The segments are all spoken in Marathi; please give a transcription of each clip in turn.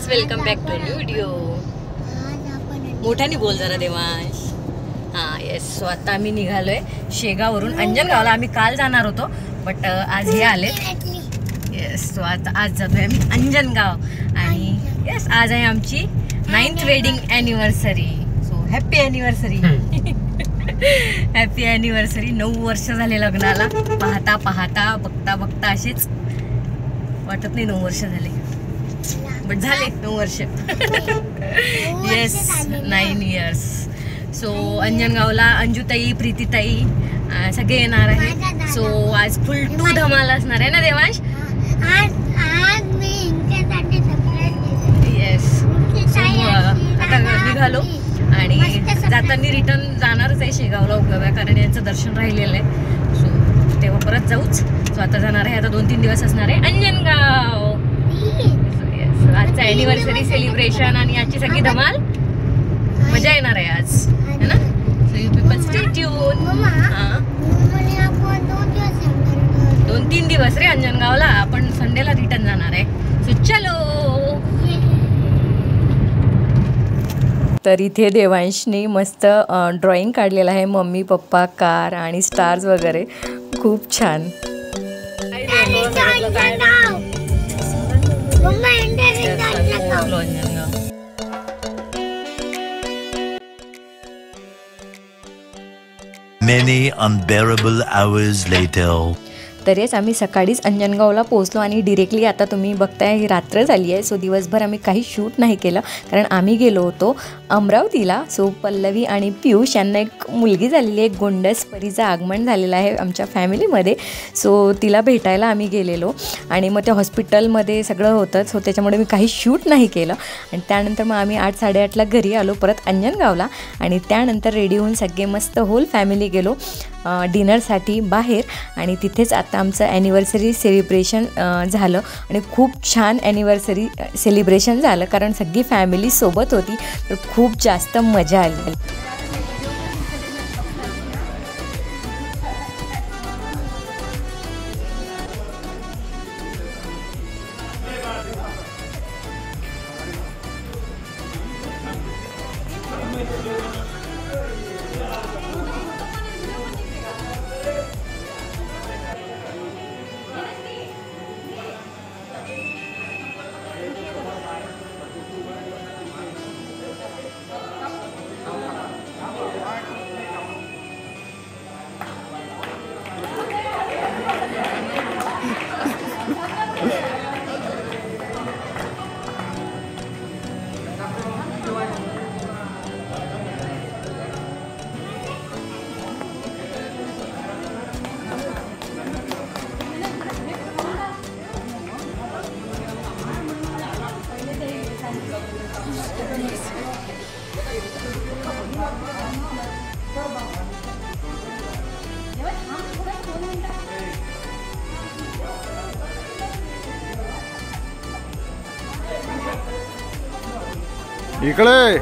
Welcome back to new video. मोठ्याने बोल जरा देवांश. हां येस. सो आता आम्ही निघालोय शेगाववरून अंजनगावला. आम्ही काल जाणार होतो बट आज हे आले. येस. सो आज जातोय आम्ही अंजनगाव आणि येस आज आहे आमची 9th wedding anniversary. So happy anniversary. Happy anniversary. 9 वर्ष झाले लग्नाला. पाहता पाहता बघता बघता असेच वाटत नाही 9 वर्ष झाले बट झाले 9 वर्ष. Yes 9 years. सो अंजनगावला अंजुताई प्रीतीताई सगळे येणार आहे. सो आज फुल टू धमाल असणार आहे ना देवांश. येस. आता निघालो आणि जाताना रिटर्न जाणारच आहे शेगावला उगव्या कारण यांचं दर्शन राहिलेलं आहे. सो तेव्हा परत जाऊच. सो आता जाणार आहे. आता 2-3 दिवस असणार आहे अंजनगाव. आजचं ॲनिव्हर्सरी सेलिब्रेशन आणि आजची सगळी धमाल मजा येणार आहे आज है ना. So you people stay tune. 2-3 दिवस रे अंजनगावला. आपण संडेला रिटर्न जाणार आहे. सो चलो. तर इथे देवांशने मस्त ड्रॉइंग काढलेलं आहे. मम्मी पप्पा कार आणि स्टार्स वगैरे खूप छान. Many unbearable hours later. तरीच आम्ही सकाळीच अंजनगावला पोहोचलो आणि डिरेक्टली आता तुम्ही बघताय रात्र झाली आहे. सो दिवसभर आम्ही काही शूट नाही केलं कारण आम्ही गेलो होतो अमरावतीला. सो पल्लवी आणि पियुष यांना एक मुलगी झालेली आहे. गोंडस परीचं आगमन झालेलं आहे आमच्या फॅमिलीमध्ये. सो तिला भेटायला आम्ही गेलेलो आणि मग त्या हॉस्पिटलमध्ये सगळं होतं. सो त्याच्यामुळे मी काही शूट नाही केलं आणि त्यानंतर मग आम्ही 8-8:30ला घरी आलो परत अंजनगावला आणि त्यानंतर रेडी होऊन सगळे मस्त होल फॅमिली गेलो डिनरसाठी बाहेर आणि तिथेच आता आमचं ॲनिव्हर्सरी सेलिब्रेशन झालं आणि खूप छान ॲनिव्हर्सरी सेलिब्रेशन झालं कारण सगळी फॅमिली सोबत होती तर खूप जास्त मजा आली. इकडे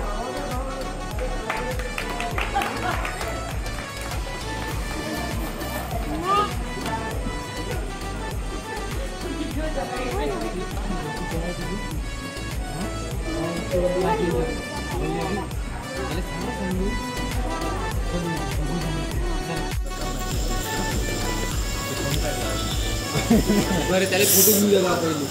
बरं त्याला फोटो घेऊन गेला पहिले.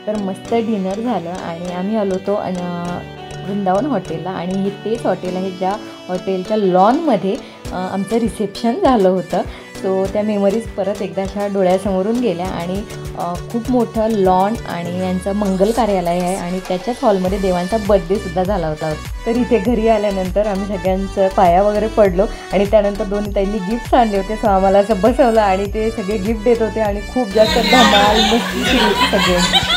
तर मस्त डिनर झालं आणि आम्ही आलो होतो वृंदावन हॉटेलला आणि हे तेच हॉटेल आहे ज्या हॉटेलच्या लॉनमध्ये आमचं रिसेप्शन झालं होतं. सो त्या मेमरीज परत एकदा अशा डोळ्यासमोरून गेल्या आणि खूप मोठं लॉन आणि यांचं मंगल कार्यालय आहे आणि त्याच्याच हॉलमध्ये देवांचा बर्थडेसुद्धा झाला होता. तर इथे घरी आल्यानंतर आम्ही सगळ्यांचं पाया वगैरे पडलो आणि त्यानंतर दोन्ही ताईंनी गिफ्ट्स आणले होते. सो आम्हाला असं बसवलं आणि ते सगळे गिफ्ट देत होते आणि खूप जास्त धमाल मस्ती केली होती सगळ्यांची.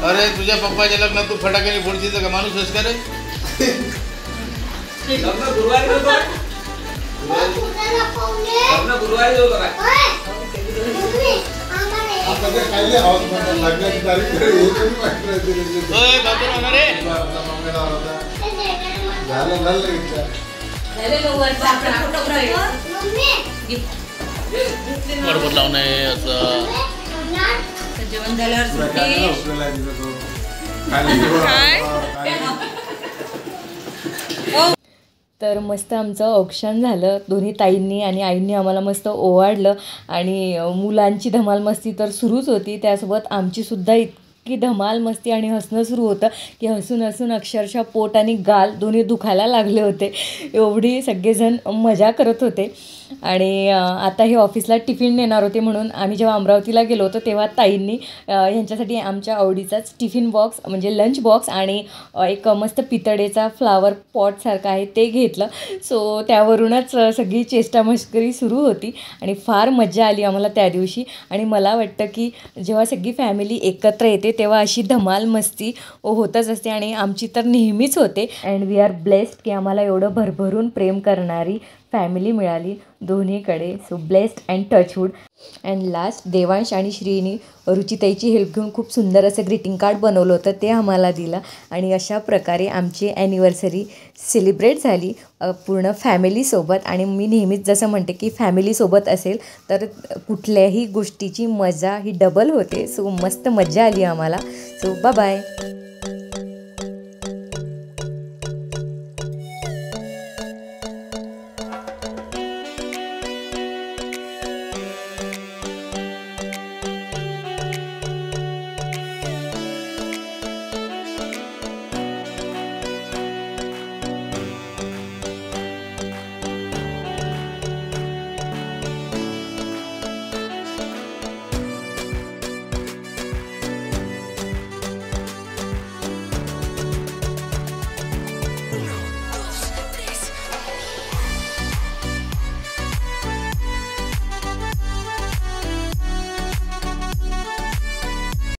अरे तुझ्या पप्पाच्या लग्नात तू फटाक्याने फोडशील का माणूस आहेस का रे? लग्न गुरुवारी होतं. लग्न गुरुवारी होतं काय? बरोबर लावून आहे असं जेवण झाल्यावर तर मस्त आमचं औक्षण झालं. दोन्ही ताईंनी आणि आईंनी आम्हाला मस्त ओवाळलं आणि मुलांची धमाल मस्ती तर सुरूच होती. त्यासोबत आमचीसुद्धा इतकी धमाल मस्ती आणि हसणं सुरू होतं की हसून हसून अक्षरशः पोट आणि गाल दोन्ही दुखायला लागले होते. एवढी सगळेजण मजा करत होते. आणि आता हे ऑफिसला टिफिन नेणार होते म्हणून आम्ही जेव्हा अमरावतीला गेलो होतो तेव्हा ताईंनी ह्यांच्यासाठी आमच्या आवडीचाच टिफिन बॉक्स म्हणजे लंच बॉक्स आणि एक मस्त पितळेचा फ्लावर पॉटसारखा आहे ते घेतलं. सो त्यावरूनच सगळी चेष्टामस्करी सुरू होती आणि फार मजा आली आम्हाला त्या दिवशी. आणि मला वाटतं की जेव्हा सगळी फॅमिली एकत्र येते तेव्हा अशी धमाल मस्ती होतच असते आणि आमची तर नेहमीच होते. अँड वी आर ब्लेस्ड की आम्हाला एवढं भरभरून प्रेम करणारी फॅमिली मिळाली दोन्हीकडे. So blessed and touch wood. And last Devansh आणि श्रीनी रुचिताईची हेल्प घेऊन खूप सुंदर असं ग्रीटिंग कार्ड बनवलं होतं ते आम्हाला दिलं. आणि अशा प्रकारे आमची ॲनिव्हर्सरी सेलिब्रेट झाली पूर्ण फॅमिलीसोबत. आणि मी नेहमीच जसं म्हणते की फॅमिलीसोबत असेल तर कुठल्याही गोष्टीची मजा ही डबल होते. सो मस्त मजा आली आम्हाला. So bye.